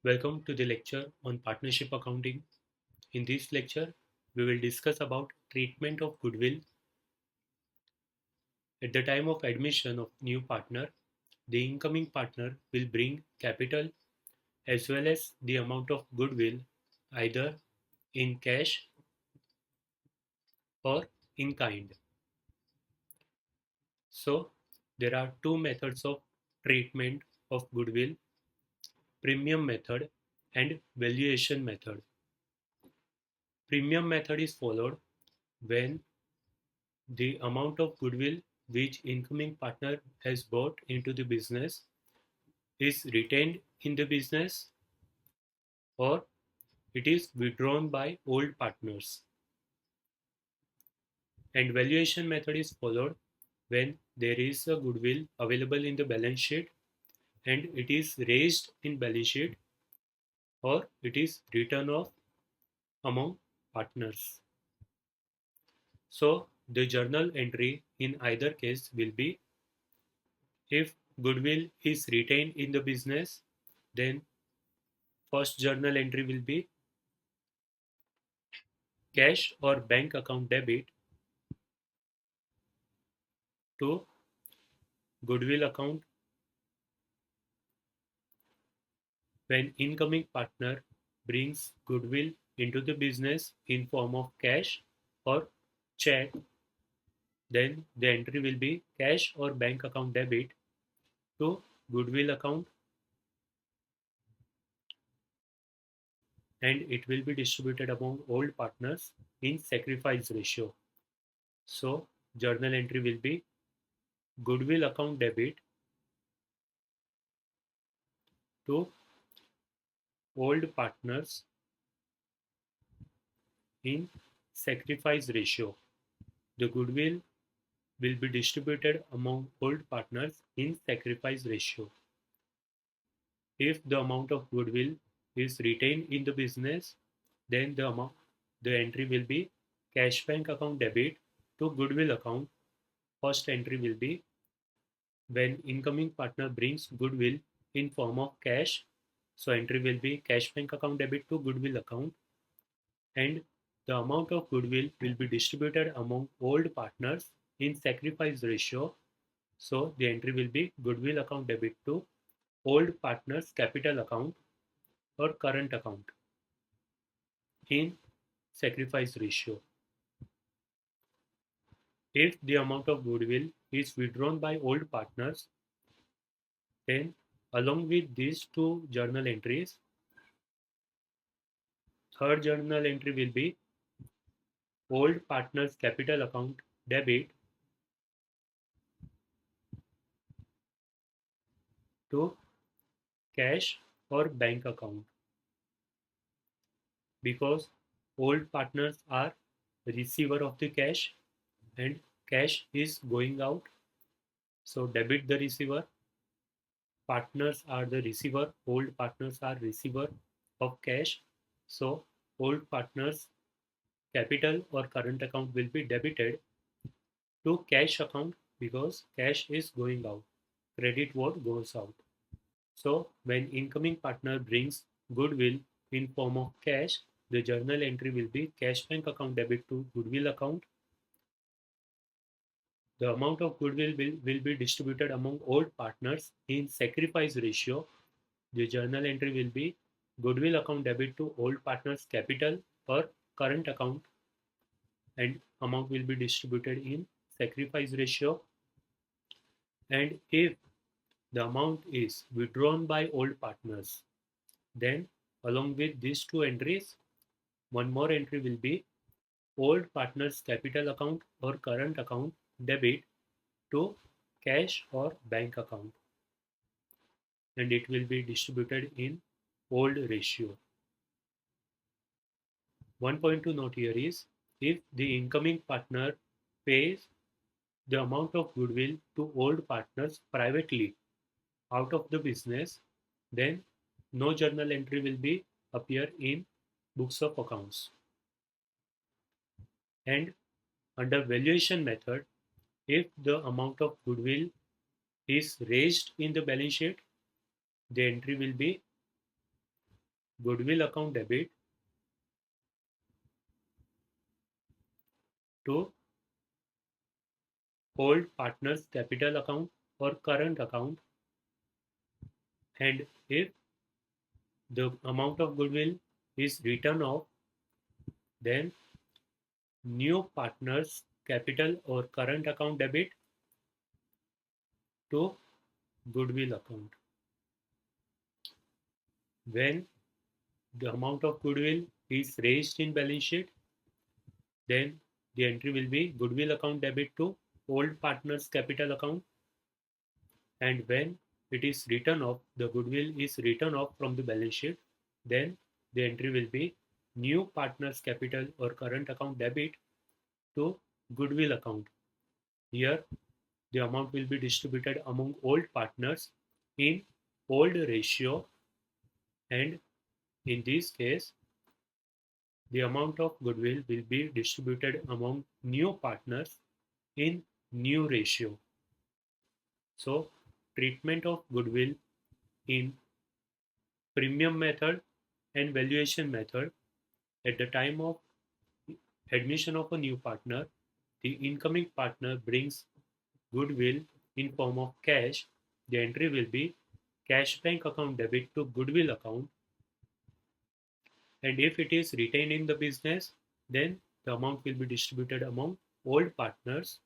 Welcome to the lecture on partnership accounting. In this lecture, we will discuss about treatment of goodwill. At the time of admission of new partner, the incoming partner will bring capital as well as the amount of goodwill either in cash or in kind. So, there are two methods of treatment of goodwill: premium method and valuation method. Premium method is followed when the amount of goodwill which incoming partner has brought into the business is retained in the business or it is withdrawn by old partners. And valuation method is followed when there is a goodwill available in the balance sheet and it is raised in balance sheet or it is written off among partners. So the journal entry in either case will be: if goodwill is retained in the business, then first journal entry will be cash or bank account debit to goodwill account when incoming partner brings goodwill into the business in form of cash or check. Then the entry will be cash or bank account debit to goodwill account and it will be distributed among all partners in sacrifice ratio. So journal entry will be goodwill account debit to old partners in sacrifice ratio. The goodwill will be distributed among old partners in sacrifice ratio. If the amount of goodwill is retained in the business, then the entry will be cash bank account debit to goodwill account. First entry will be when incoming partner brings goodwill in form of cash. So entry will be cash bank account debit to goodwill account and the amount of goodwill will be distributed among old partners in sacrifice ratio. So the entry will be goodwill account debit to old partners capital account or current account in sacrifice ratio. If the amount of goodwill is withdrawn by old partners, then along with these two journal entries, third journal entry will be old partners capital account debit to cash or bank account, because old partners are receiver of the cash and cash is going out. So debit the receiver, partners are the receiver, old partners are receiver of cash. So old partners capital or current account will be debited to cash account because cash is going out. Credit what goes out. So when incoming partner brings goodwill in form of cash, the journal entry will be cash bank account debit to goodwill account. The amount of goodwill will be distributed among old partners in sacrifice ratio. The journal entry will be goodwill account debit to old partners capital or current account and amount will be distributed in sacrifice ratio. And if the amount is withdrawn by old partners, then along with these two entries, one more entry will be old partners capital account or current account debit to cash or bank account and it will be distributed in old ratio. One point to note here is if the incoming partner pays the amount of goodwill to old partners privately out of the business, then no journal entry will be appear in books of accounts. And under valuation method, if the amount of goodwill is raised in the balance sheet, the entry will be goodwill account debit to old partner's capital account or current account, and if the amount of goodwill is written off, then new partner's capital or current account debit to goodwill account. When the amount of goodwill is raised in balance sheet, then the entry will be goodwill account debit to old partner's capital account, and when it is written off, the goodwill is written off from the balance sheet, then the entry will be new partner's capital or current account debit to goodwill account. Here the amount will be distributed among old partners in old ratio, and in this case the amount of goodwill will be distributed among new partners in new ratio. So treatment of goodwill in premium method and valuation method. At the time of admission of a new partner, the incoming partner brings goodwill in form of cash. The entry will be cash bank account debit to goodwill account, and if it is retained in the business, then the amount will be distributed among old partners.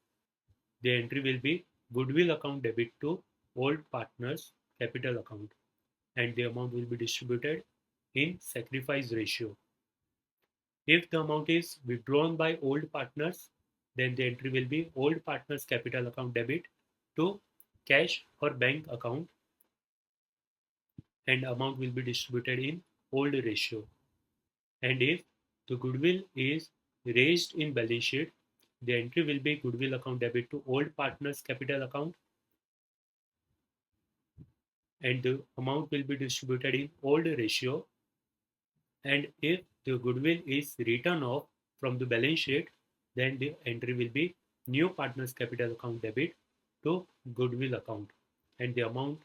The entry will be goodwill account debit to old partners capital account, and the amount will be distributed in sacrifice ratio. If the amount is withdrawn by old partners, then the entry will be old partners capital account debit to cash or bank account, and amount will be distributed in old ratio. And if the goodwill is raised in balance sheet, the entry will be goodwill account debit to old partners capital account, and the amount will be distributed in old ratio. And if the goodwill is written off from the balance sheet, then the entry will be new partners capital account debit to goodwill account, and the amount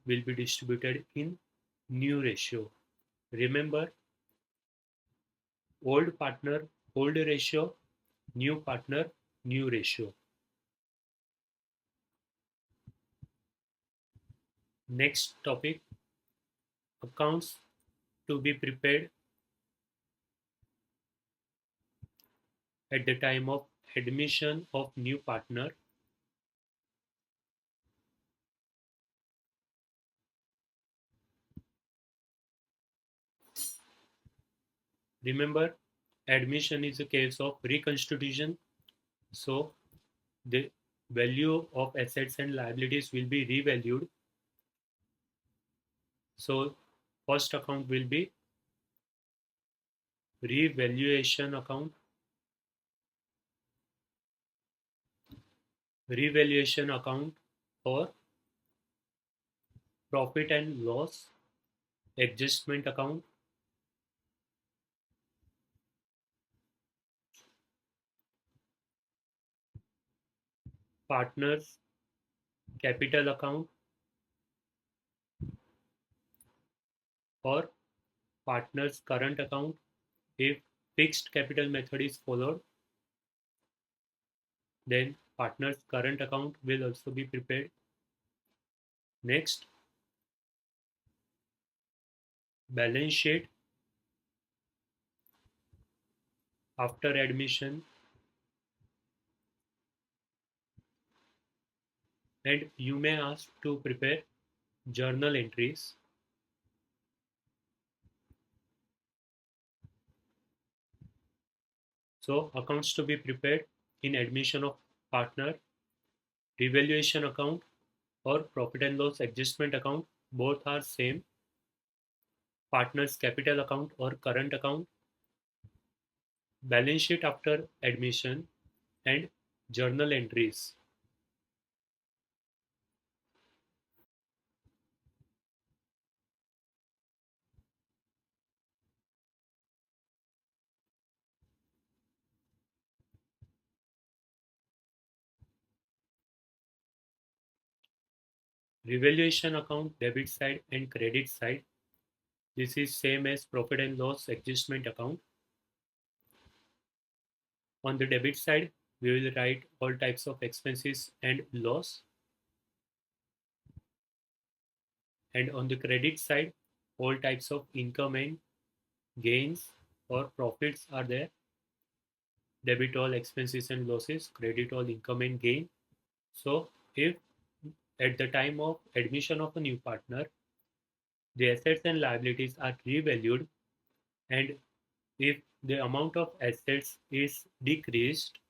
will be distributed in new ratio. Remember, old partner old ratio, new partner new ratio. Next topic, accounts to be prepared at the time of admission of new partner. Remember, admission is a case of reconstitution, so the value of assets and liabilities will be revalued. So first account will be revaluation account. Revaluation account or profit and loss adjustment account. Partners capital account or partners current account. If fixed capital method is followed, then partners current account will also be prepared. Next, balance sheet after admission, and you may ask to prepare journal entries. So accounts to be prepared in admission of partner, revaluation account or profit and loss adjustment account, both are same. Partners capital account or current account, balance sheet after admission, and journal entries. Revaluation account debit side and credit side. This is same as profit and loss adjustment account. On the debit side, we will write all types of expenses and loss. And on the credit side, all types of income and gains or profits are there. Debit all expenses and losses, credit all income and gain. So if at the time of admission of a new partner, the assets and liabilities are revalued, and if the amount of assets is decreased,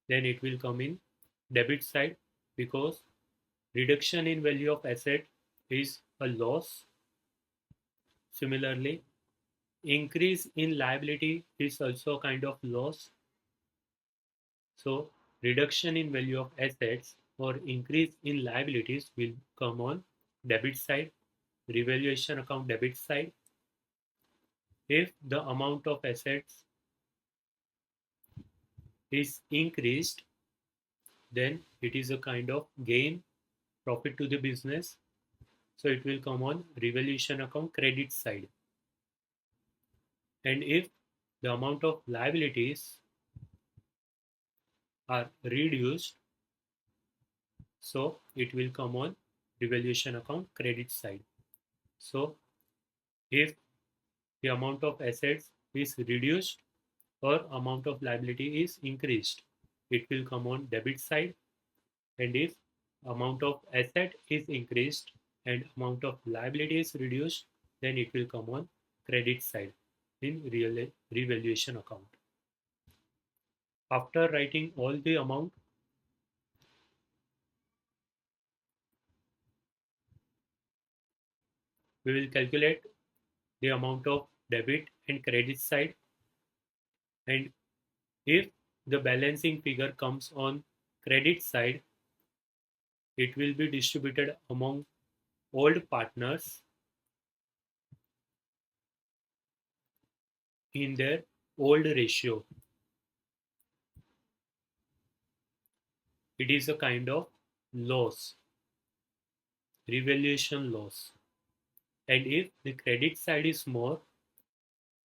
then it will come in debit side, because reduction in value of asset is a loss. Similarly, increase in liability is also a kind of loss. So reduction in value of assets or increase in liabilities will come on debit side, revaluation account debit side. If the amount of assets is increased, then it is a kind of gain, profit to the business. So it will come on revaluation account credit side. And if the amount of liabilities are reduced, so it will come on revaluation account credit side. So if the amount of assets is reduced or amount of liability is increased, it will come on debit side. And if amount of asset is increased and amount of liability is reduced, then it will come on credit side in revaluation account. After writing all the amount, we will calculate the amount of debit and credit side, and if the balancing figure comes on credit side, it will be distributed among old partners in their old ratio. It is a kind of loss, revaluation loss. And if the credit side is more,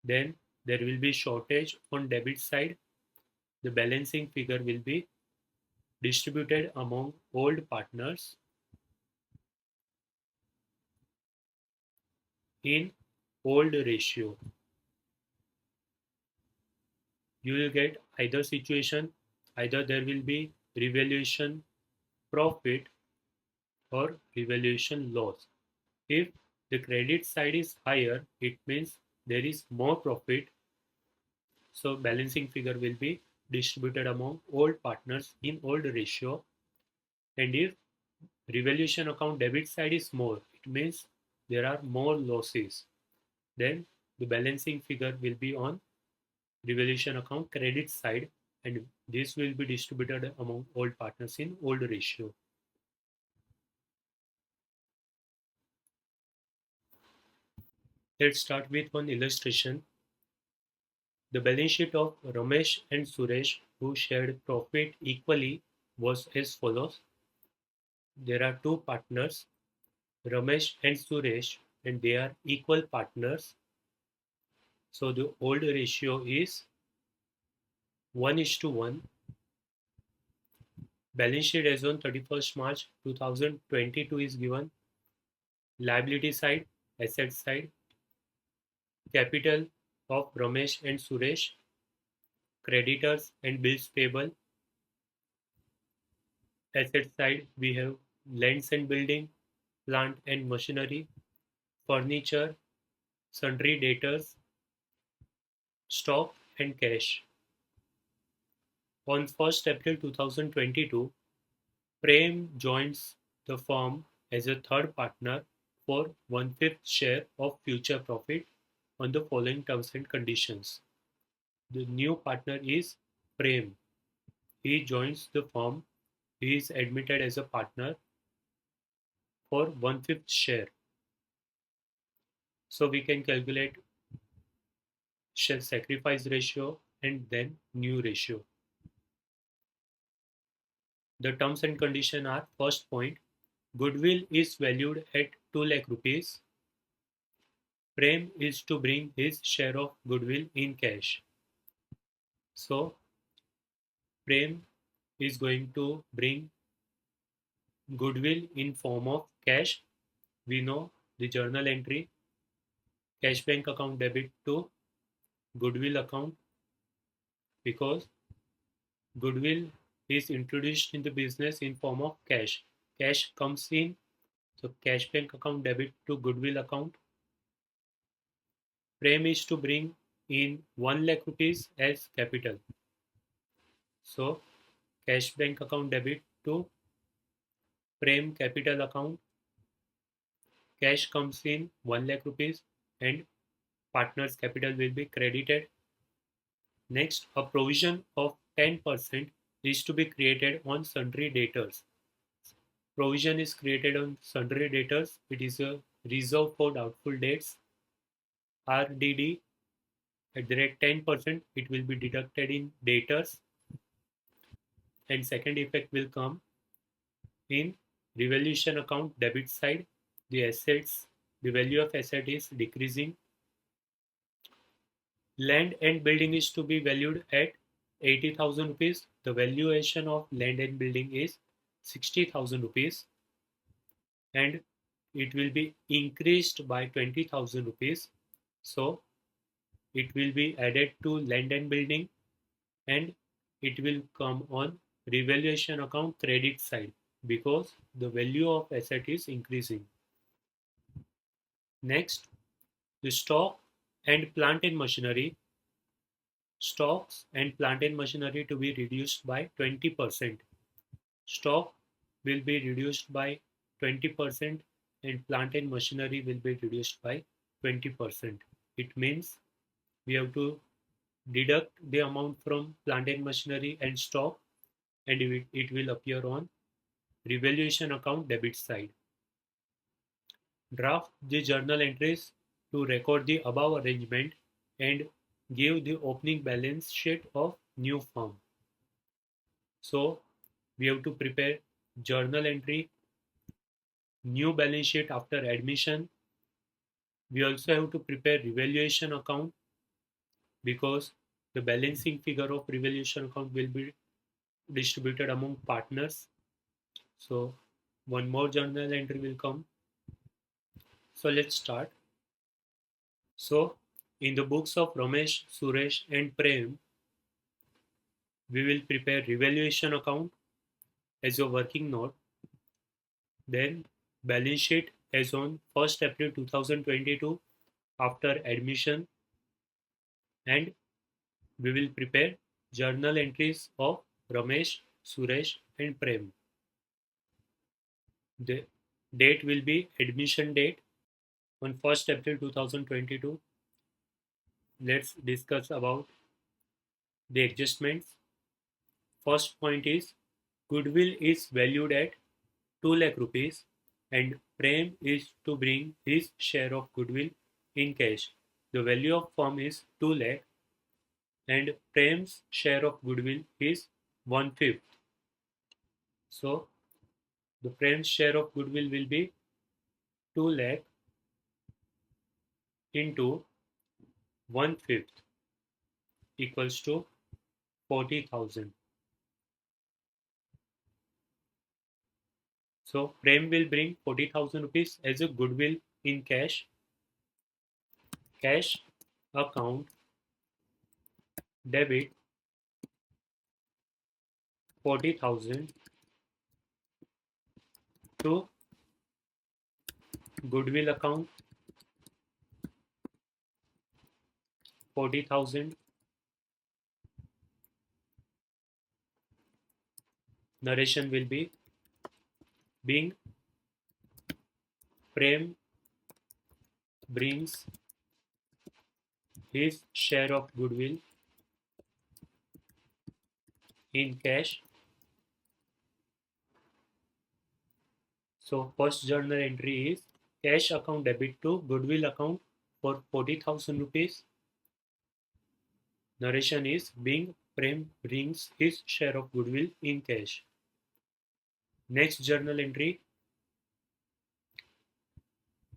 then there will be shortage on debit side. The balancing figure will be distributed among old partners in old ratio. You will get either situation, either there will be revaluation profit or revaluation loss. If the credit side is higher, it means there is more profit. So balancing figure will be distributed among old partners in old ratio. And if revaluation account debit side is more, it means there are more losses. Then the balancing figure will be on revaluation account credit side, and this will be distributed among old partners in old ratio. Let's start with one illustration. The balance sheet of Ramesh and Suresh, who shared profit equally, was as follows. There are two partners, Ramesh and Suresh, and they are equal partners. So the old ratio is 1:1. Balance sheet as on 31st March 2022 is given. Liability side, asset side, capital of Ramesh and Suresh, creditors and bills payable. Asset side, we have lands and building, plant and machinery, furniture, sundry debtors, stock and cash. On 1st April 2022, Prem joins the firm as a third partner for 1/5 share of future profit on the following terms and conditions. The new partner is Prem. He joins the firm. He is admitted as a partner for 1/5 share. So we can calculate share sacrifice ratio and then new ratio. The terms and condition are: first point, goodwill is valued at 2 lakh rupees. Prem is to bring his share of goodwill in cash. So Prem is going to bring goodwill in form of cash. We know the journal entry, cash bank account debit to goodwill account, because goodwill is introduced in the business in form of cash. Cash comes in, so cash bank account debit to goodwill account. Prem is to bring in 1 lakh rupees as capital. So cash bank account debit to Prem capital account. Cash comes in 1 lakh rupees and partner's capital will be credited. Next, a provision of 10% is to be created on sundry debtors. Provision is created on sundry debtors. It is a reserve for doubtful debts. RDD at the rate 10%, it will be deducted in debtors. And second effect will come in revaluation account debit side. The assets, the value of asset is decreasing. Land and building is to be valued at 80,000 rupees. The valuation of land and building is 60,000 rupees, and it will be increased by 20,000 rupees. So it will be added to land and building, and it will come on revaluation account credit side because the value of asset is increasing. Next, the stock and plant and machinery. Stocks and plant and machinery to be reduced by 20%. Stock will be reduced by 20% and plant and machinery will be reduced by 20%. It means we have to deduct the amount from plant and machinery and stock, and it will appear on revaluation account debit side. Draft the journal entries to record the above arrangement and give the opening balance sheet of new firm. So we have to prepare journal entry, new balance sheet after admission. We also have to prepare revaluation account because the balancing figure of revaluation account will be distributed among partners. So one more journal entry will come. So let's start. So in the books of Ramesh, Suresh and Prem, we will prepare revaluation account as your working note. Then balance sheet as on 1st April 2022 after admission, and we will prepare journal entries of Ramesh, Suresh and Prem. The date will be admission date on 1st April 2022. Let's discuss about the adjustments. First point is goodwill is valued at 2 lakh rupees and Prem is to bring his share of goodwill in cash. The value of firm is 2 lakh and Prem's share of goodwill is 1/5. So the Prem's share of goodwill will be 2 lakh into 1/5 equals to 40,000. So Prem will bring 40,000 rupees as a goodwill in cash. Cash account debit 40,000 to goodwill account 40,000. Narration will be being Prem brings his share of goodwill in cash. So first journal entry is cash account debit to goodwill account for 40,000 rupees. Narration is being Prem brings his share of goodwill in cash. Next journal entry,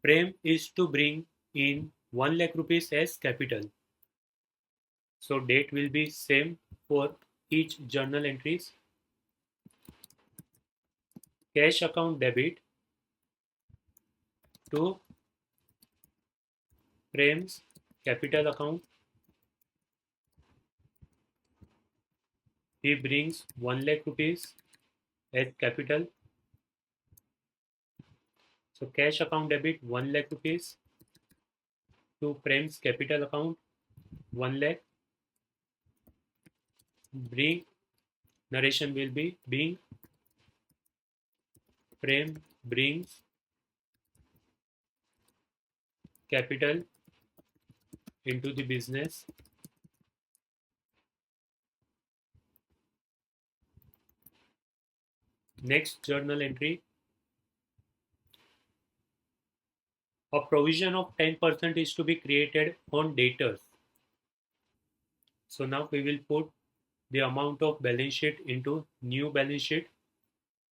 Prem is to bring in 1 lakh rupees as capital. So date will be same for each journal entries. Cash account debit to Prem's capital account. He brings 1 lakh rupees as capital. So cash account debit 1 lakh rupees to Prem's capital account 1 lakh. Bring narration will be being Prem brings capital into the business. Next journal entry. A provision of 10% is to be created on debtors. So now we will put the amount of balance sheet into new balance sheet.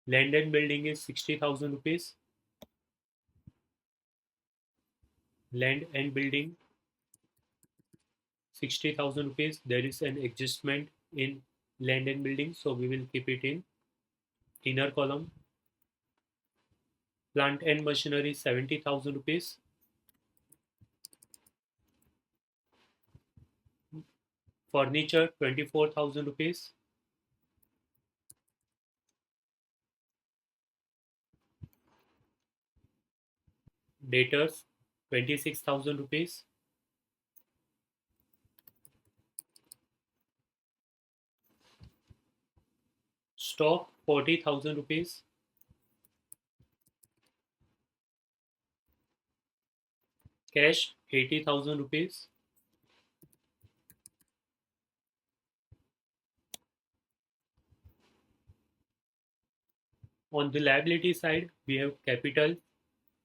Land and building is 60,000 rupees. Land and building 60,000 rupees. There is an adjustment in land and building, so we will keep it in inner column. Plant and machinery 70,000 rupees. Furniture 24,000 rupees. Debtors 26,000 rupees. Stock 40,000 rupees. Cash 80,000 rupees. On the liability side, we have capital,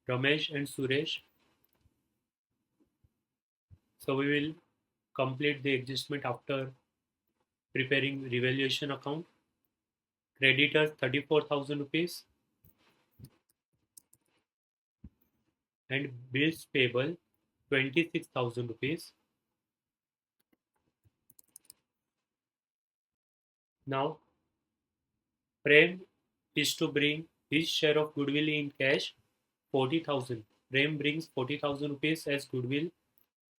Ramesh and Suresh. So we will complete the adjustment after preparing revaluation account. Creditors 34,000 rupees and bills payable 26,000 rupees. Now Prem is to bring his share of goodwill in cash 40,000. Prem brings 40,000 rupees as goodwill.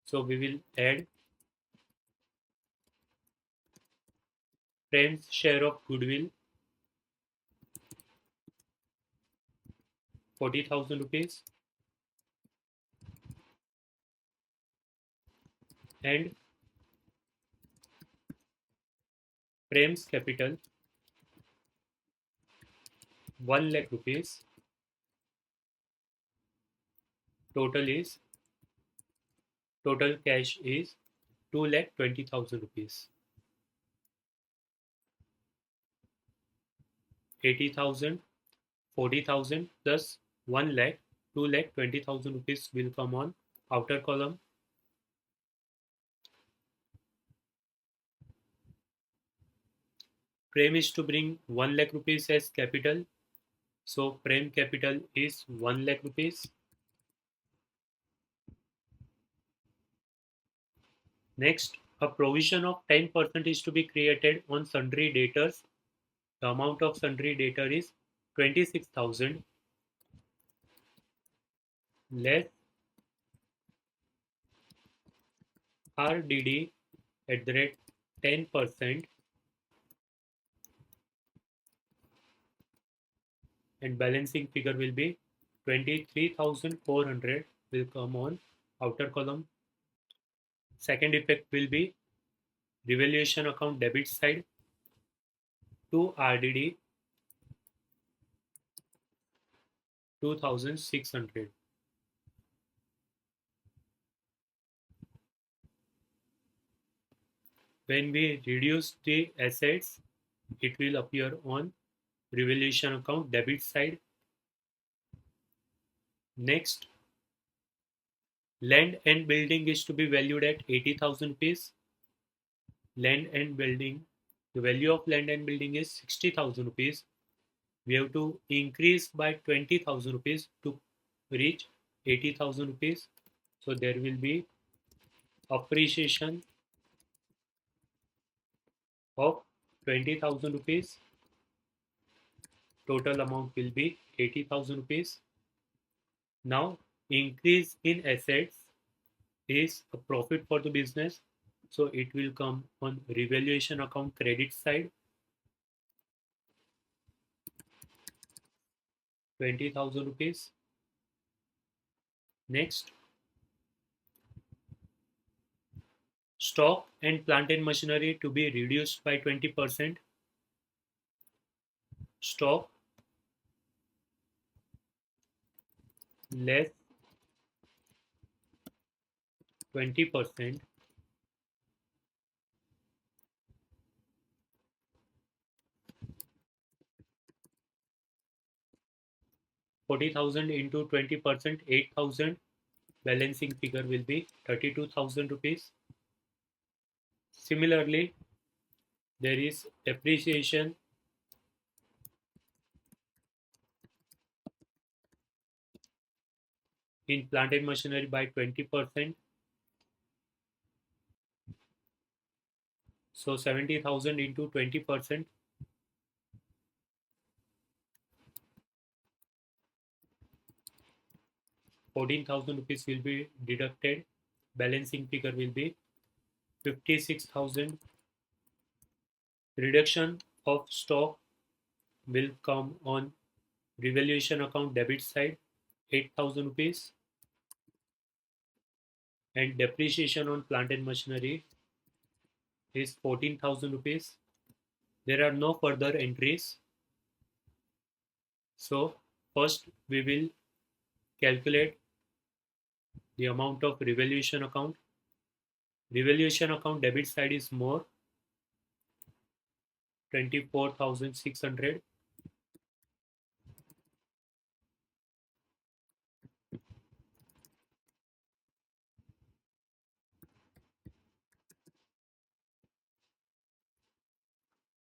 So we will add Prem's share of goodwill 40,000 rupees and Prem's capital 1 lakh rupees. Total cash is 2,20,000 rupees. 80,000, 40,000 plus 1 lakh, 2,20,000 rupees will come on outer column. Prem is to bring 1 lakh rupees as capital. So Prem capital is 1 lakh rupees. Next, a provision of 10% is to be created on sundry debtors. The amount of sundry debtor is 26,000 less RDD at the rate 10% and balancing figure will be 23,400 will come on outer column. Second effect will be revaluation account debit side to RDD 2,600. When we reduce the assets, it will appear on revaluation account debit side. Next, land and building is to be valued at 80,000 rupees. Land and building, the value of land and building is 60,000 rupees. We have to increase by 20,000 rupees to reach 80,000 rupees. So there will be appreciation of 20,000 rupees. Total amount will be 80,000 rupees. Now, increase in assets is a profit for the business. So it will come on revaluation account credit side, 20,000 rupees. Next, stock and plant and machinery to be reduced by 20%. Stock less 20%. 40,000 into 20%, 8,000. Balancing figure will be 32,000 rupees. Similarly, there is depreciation in plant and machinery by 20%. So 70,000 into 20%, 14,000 rupees will be deducted. Balancing figure will be 56,000. Reduction of stock will come on revaluation account debit side, 8,000 rupees, and depreciation on plant and machinery is 14,000 rupees. There are no further entries. So first we will calculate the amount of revaluation account. Revaluation account debit side is more, 24,600.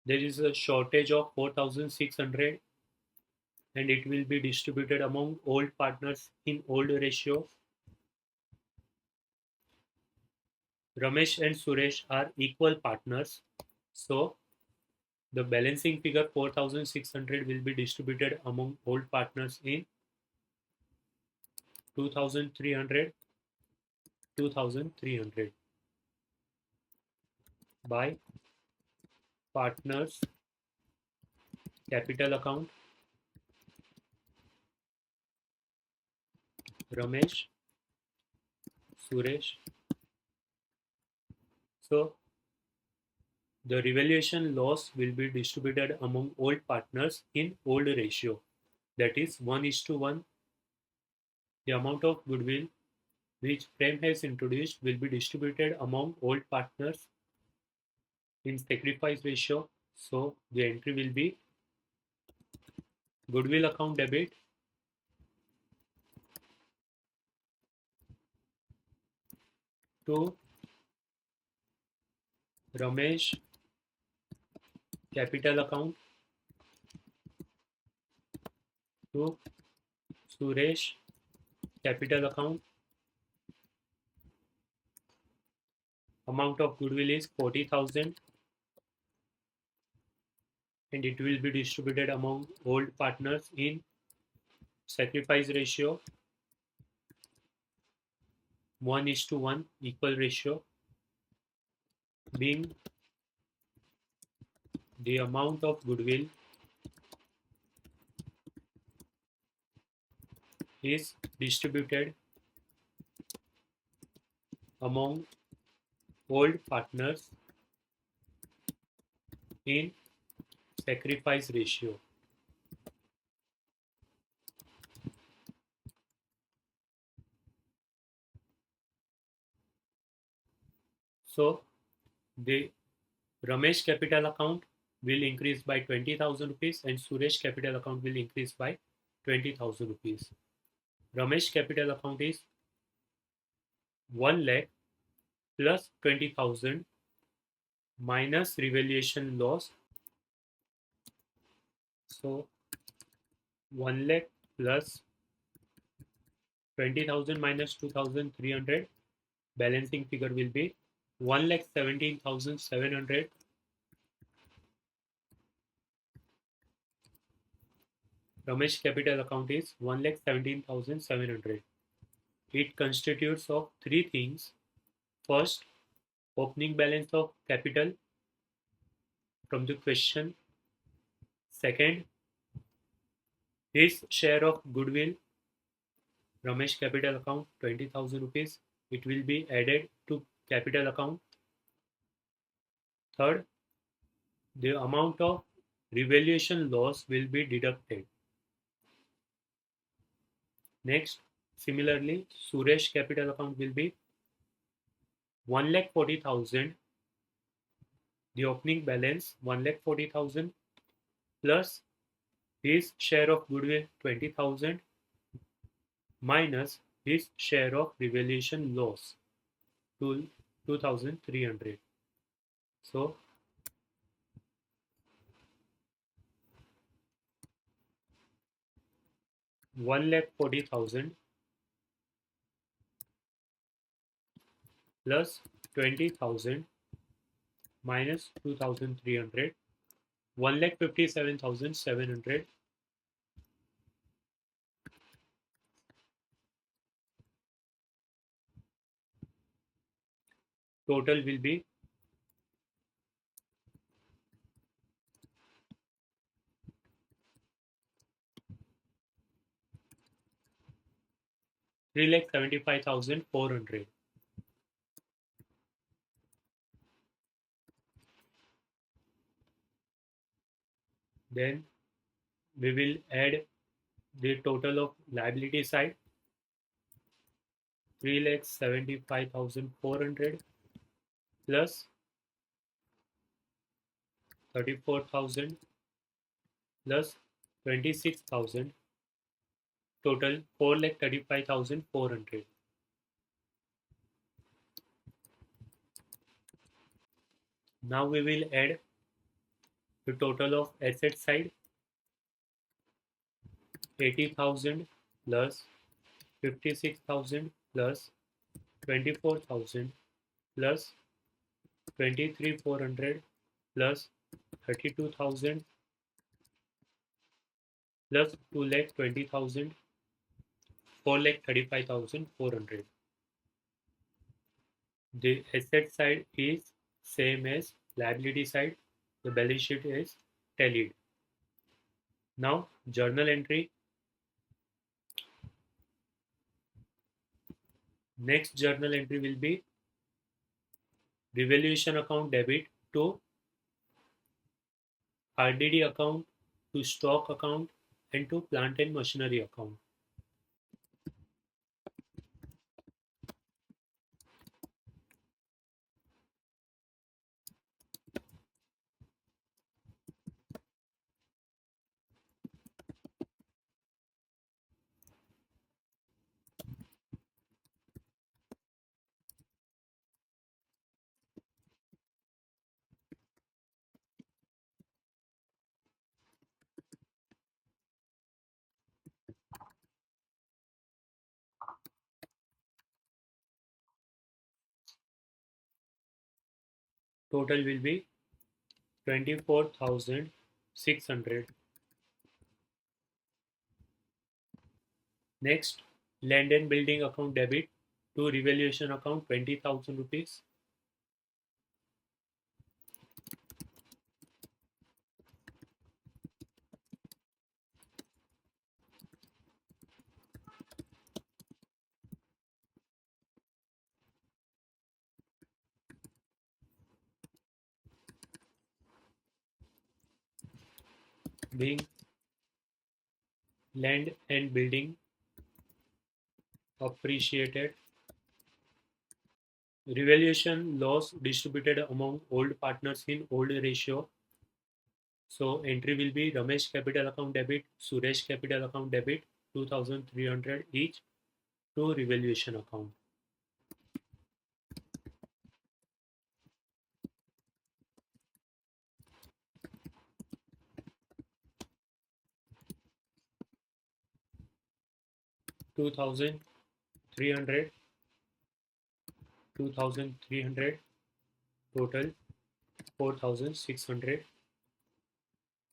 There is a shortage of 4,600 and it will be distributed among old partners in old ratio. Ramesh and Suresh are equal partners. So the balancing figure 4,600 will be distributed among old partners in 2,300, 2,300 by partners capital account. Ramesh, Suresh. So the revaluation loss will be distributed among old partners in old ratio. That is 1:1. The amount of goodwill which Prem has introduced will be distributed among old partners in sacrifice ratio. So the entry will be goodwill account debit to Ramesh capital account to Suresh capital account. Amount of goodwill is 40,000 and it will be distributed among old partners in sacrifice ratio 1:1 equal ratio, being the amount of goodwill is distributed among old partners in sacrifice ratio. So the Ramesh capital account will increase by 20,000 rupees and Suresh capital account will increase by 20,000 rupees. Ramesh capital account is 1 lakh plus 20,000 minus revaluation loss. So 1 lakh plus 20,000 minus 2,300. Balancing figure will be 1,17,700. Ramesh capital account is 1,17,700. It constitutes of three things. First, opening balance of capital from the question. Second, his share of goodwill. Ramesh capital account 20,000 rupees. It will be added to capital account. Third, the amount of revaluation loss will be deducted. Next, similarly, Suresh capital account will be 1,40,000. The opening balance 1,40,000 plus his share of goodwill 20,000 minus his share of revaluation loss to 2,300. So 1,40,000 plus 20,000 minus 2,300, 1,57,700. Total will be 3,75,400. Then we will add the total of liability side 3,75,400 plus 34,000 plus 26,000, total 4,35,400. Now we will add the total of asset side 80,000 plus 56,000 plus 24,000 plus 23,400 plus 32,000 plus 2,20,000, 4,35,400. The asset side is same as liability side. The balance sheet is tallied. Now journal entry. Next journal entry will be revaluation account debit to RDD account, to stock account, and to plant and machinery account. Total will be 24,600. Next, land and building account debit to revaluation account 20,000 rupees. Being land and building appreciated. Revaluation loss distributed among old partners in old ratio. So entry will be Ramesh capital account debit, Suresh capital account debit, 2,300 each to revaluation account. $2,000 300, 2300, total 4600.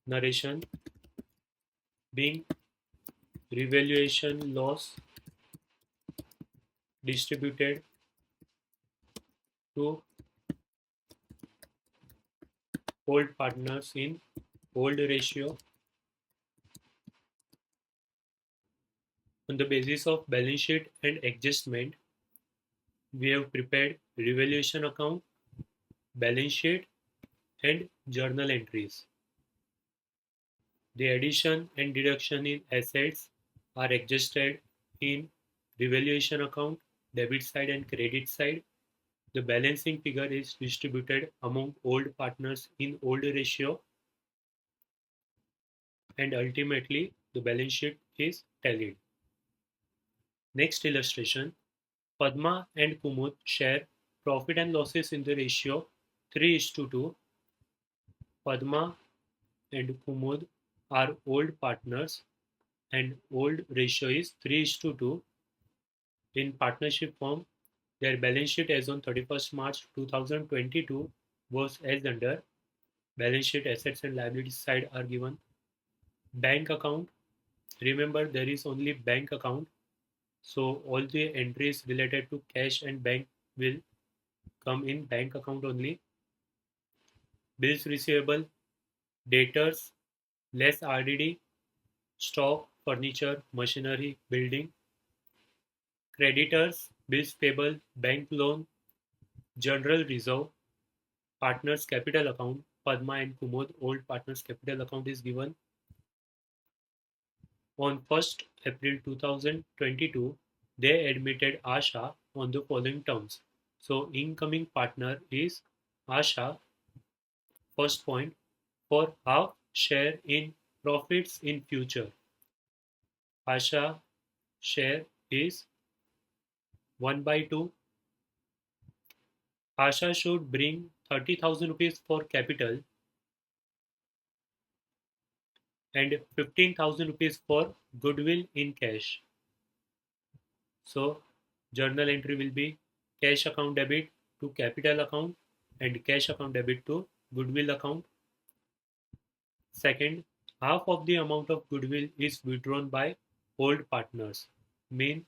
Narration: being revaluation loss distributed to old partners in old ratio. On the basis of balance sheet and adjustment, we have prepared revaluation account, balance sheet, and journal entries. The addition and deduction in assets are adjusted in revaluation account, debit side and credit side. The balancing figure is distributed among old partners in old ratio, and ultimately the balance sheet is tallied. Next illustration: Padma and Kumud share profit and losses in the ratio 3:2. Padma and Kumud are old partners and old ratio is 3:2. In partnership form, their balance sheet as on 31st March 2022 was as under. Balance sheet assets and liabilities side are given. Bank account. Remember, there is only bank account, so all the entries related to cash and bank will come in bank account only. Bills receivable, debtors, less RDD, stock, furniture, machinery, building. Creditors, bills payable, bank loan, general reserve, partners capital account. Padma and Kumud old partners capital account is given. On 1st April 2022, they admitted Asha on the following terms. So incoming partner is Asha. First point, for half share in profits in future. Asha share is 1/2. Asha should bring 30,000 rupees for capital and 15,000 rupees for goodwill in cash. So journal entry will be cash account debit to capital account and cash account debit to goodwill account. Second, half of the amount of goodwill is withdrawn by old partners. Mean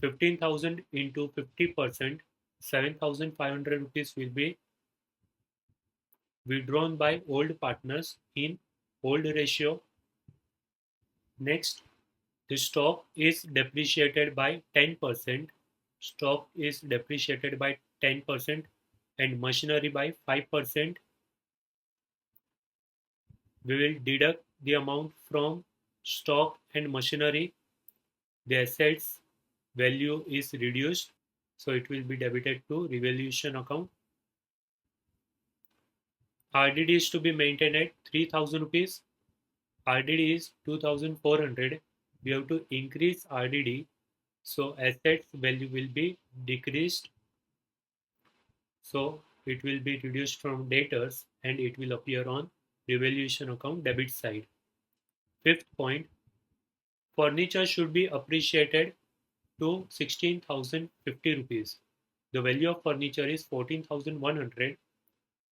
15,000 into 50%, 7,500 rupees will be withdrawn by old partners in old ratio. Next, the stock is depreciated by 10%. Stock is depreciated by 10% and machinery by 5%. We will deduct the amount from stock and machinery. The assets value is reduced, so it will be debited to revaluation account. RDD is to be maintained at 3,000 rupees. RDD is 2,400. We have to increase RDD, so assets value will be decreased. So it will be reduced from debtors and it will appear on revaluation account debit side. Fifth point, furniture should be appreciated to 16,050 rupees. The value of furniture is 14,100.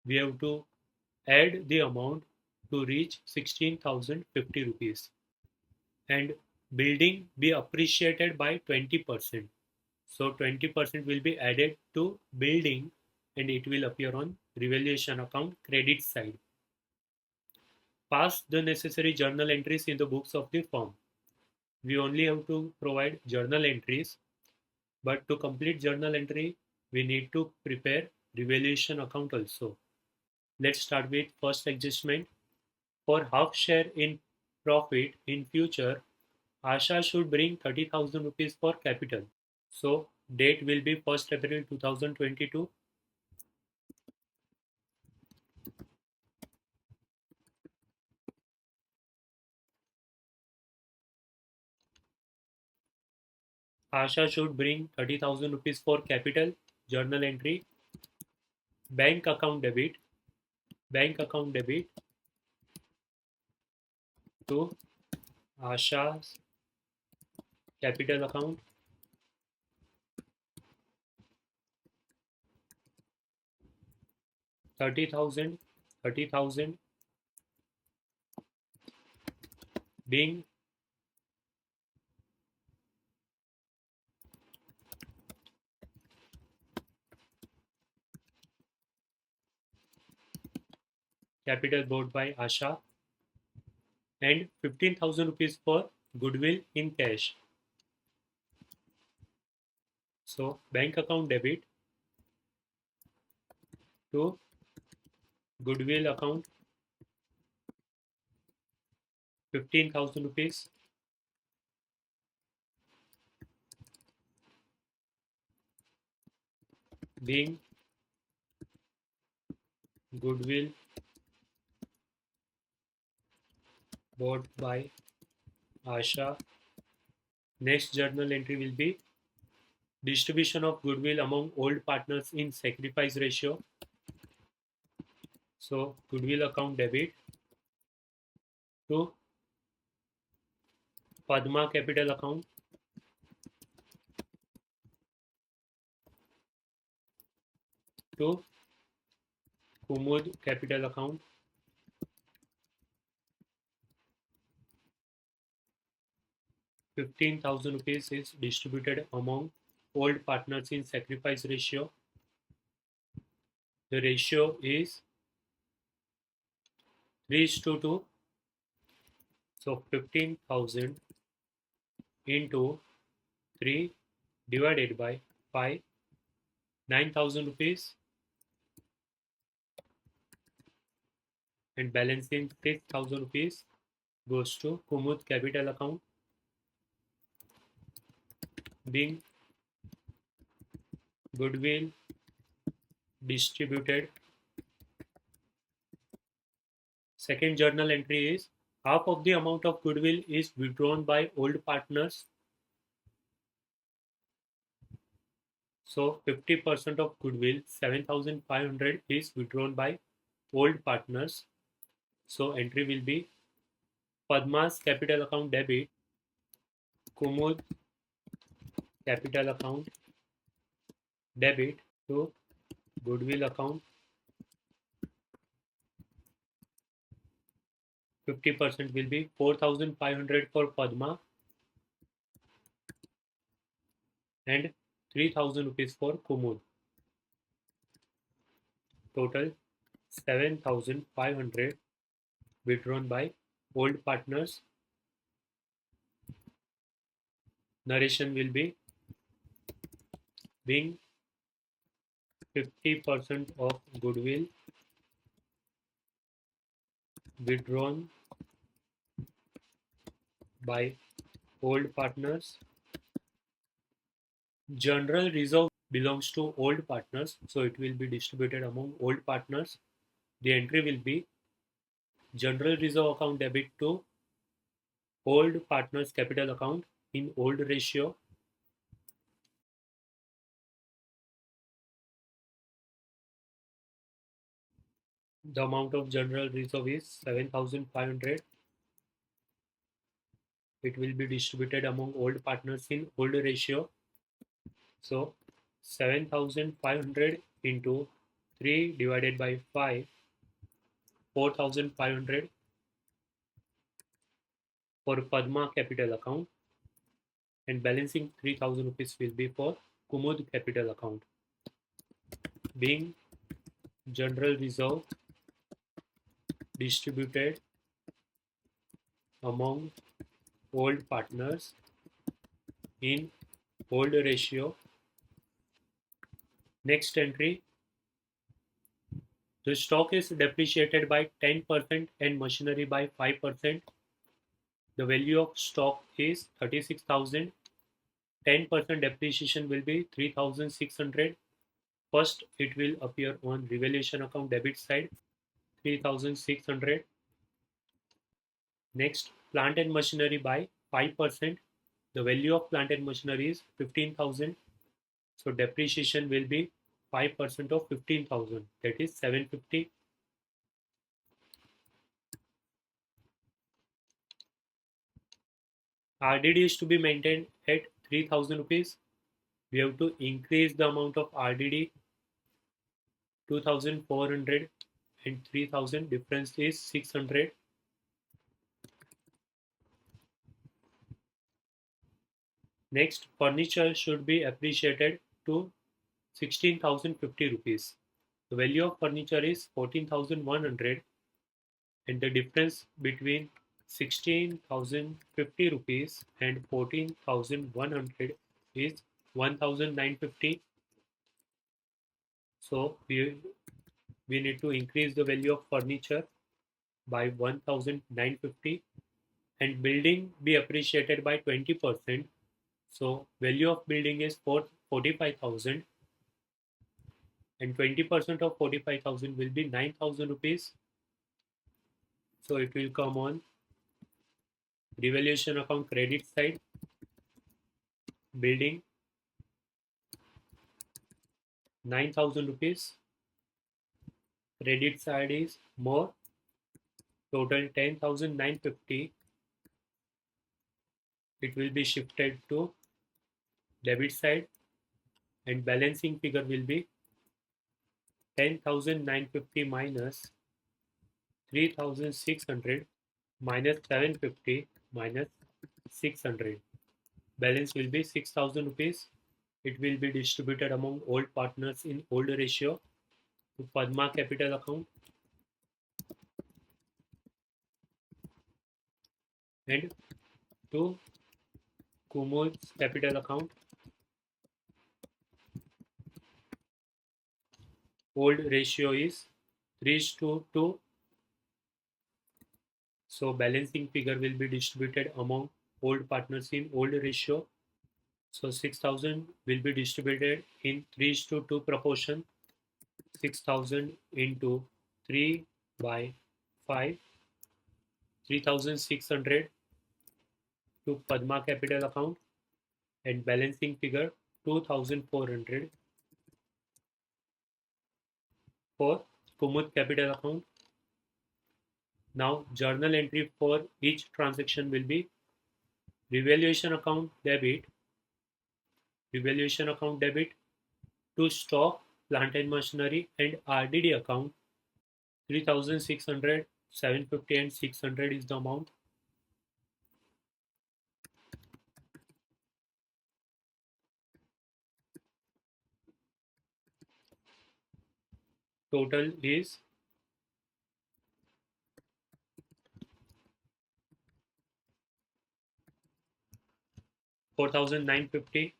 We have to add the amount to reach 16,050 rupees. And building be appreciated by 20%. So 20% will be added to building and it will appear on revaluation account credit side. Pass the necessary journal entries in the books of the firm. We only have to provide journal entries, but to complete journal entry, we need to prepare revaluation account also. Let's start with first adjustment. For half share in profit in future, Asha should bring 30,000 rupees for capital. So date will be 1st April 2022. Asha should bring 30,000 rupees for capital. Journal entry. Bank account debit. Bank account debit to Asha's capital account, 30,000, 30,000 being capital bought by Asha, and 15,000 rupees for goodwill in cash. So bank account debit to goodwill account 15,000 rupees, being goodwill bought by Asha. Next journal entry will be distribution of goodwill among old partners in sacrifice ratio. So goodwill account debit to Padma capital account to Kumud capital account, 15,000 rupees is distributed among old partners in sacrifice ratio. The ratio is 3:2. So 15,000 into 3 divided by 5, 9,000 rupees, and balancing 6,000 rupees goes to Kumud capital account, being goodwill distributed. Second journal entry is half of the amount of goodwill is withdrawn by old partners. So 50% of goodwill, 7,500 is withdrawn by old partners. So entry will be Padma's capital account debit, Kumud capital account debit to goodwill account, 50% will be 4,500 for Padma and 3,000 rupees for Kumud. Total 7,500 withdrawn by old partners. Narration will be being 50% of goodwill withdrawn by old partners. General reserve belongs to old partners, so it will be distributed among old partners. The entry will be general reserve account debit to old partners capital account in old ratio. The amount of general reserve is 7,500. It will be distributed among old partners in old ratio. So 7,500 into 3 divided by 5, 4,500 for Padma capital account, and balancing 3,000 rupees will be for Kumud capital account, being general reserve distributed among old partners in old ratio. Next entry, the stock is depreciated by 10% and machinery by 5%. The value of stock is 36,000. 10% depreciation will be 3,600. First, it will appear on revaluation account debit side, 3,600. Next, plant and machinery by 5%. The value of plant and machinery is 15,000. So depreciation will be 5% of 15,000, that is 750. RDD is to be maintained at 3000 rupees. We have to increase the amount of RDD 2400 and 3000. Difference is 600. Next, furniture should be appreciated to 16,050 rupees. The value of furniture is 14,100 and the difference between 16,050 rupees and 14,100 is 1,950. So we need to increase the value of furniture by 1,950 and building be appreciated by 20%. So value of building is 45,000 and 20% of 45,000 will be 9,000 rupees. So it will come on revaluation account credit side, building 9,000 rupees, credit side is more, total 10,950. It will be shifted to debit side and balancing figure will be 10,950 minus 3,600 minus 750 minus 600. Balance will be 6,000 rupees. It will be distributed among old partners in old ratio to Padma capital account and to Kumud's capital account. Old ratio is 3:2. So balancing figure will be distributed among old partners in old ratio. So 6,000 will be distributed in 3:2 proportion. 6,000 into 3 by 5. 3,600 to Padma capital account and balancing figure 2,400 for Kumud capital account. Now journal entry for each transaction will be revaluation account debit to stock, plant and machinery and RDD account 3,600, 750 and 600 is the amount. Total is 4,950.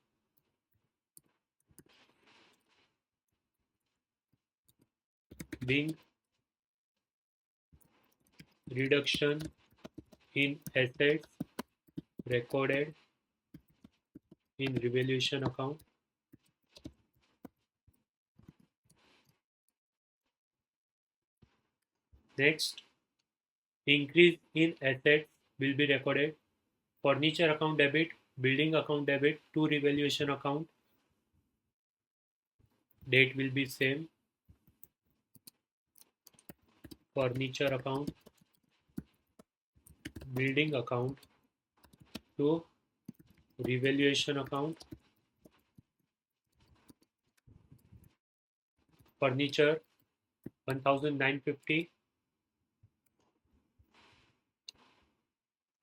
Being reduction in assets recorded in revaluation account. Next, increase in assets will be recorded. Furniture account debit, building account debit to revaluation account. Date will be same. Furniture account, building account to revaluation account. Furniture 1,950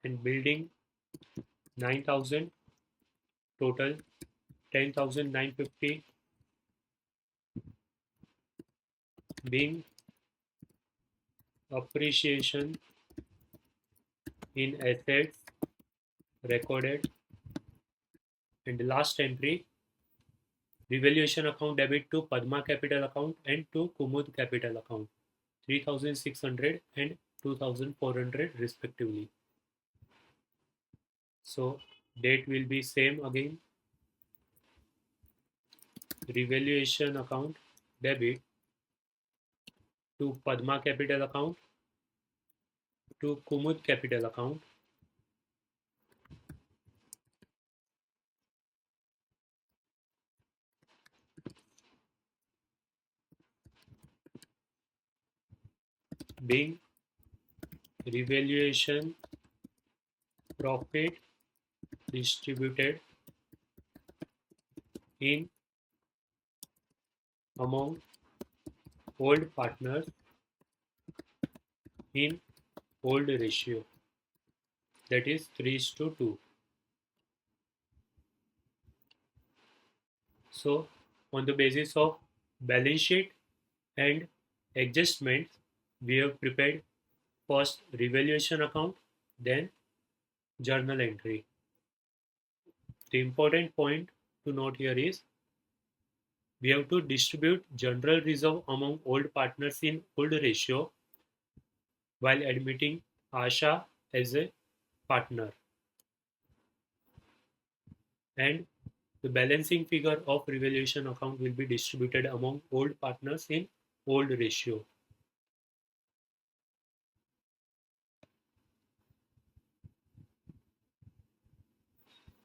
and building 9,000. Total 10,950. Being appreciation in assets recorded. And the last entry, revaluation account debit to Padma capital account and to Kumud capital account 3,600 and 2,400 respectively. So date will be same again. Revaluation account debit to Padma capital account to Kumud capital account being revaluation profit distributed in among old partners in old ratio, that is 3:2. So on the basis of balance sheet and adjustments, we have prepared first revaluation account, then journal entry. The important point to note here is we have to distribute general reserve among old partners in old ratio while admitting Asha as a partner, and the balancing figure of revaluation account will be distributed among old partners in old ratio.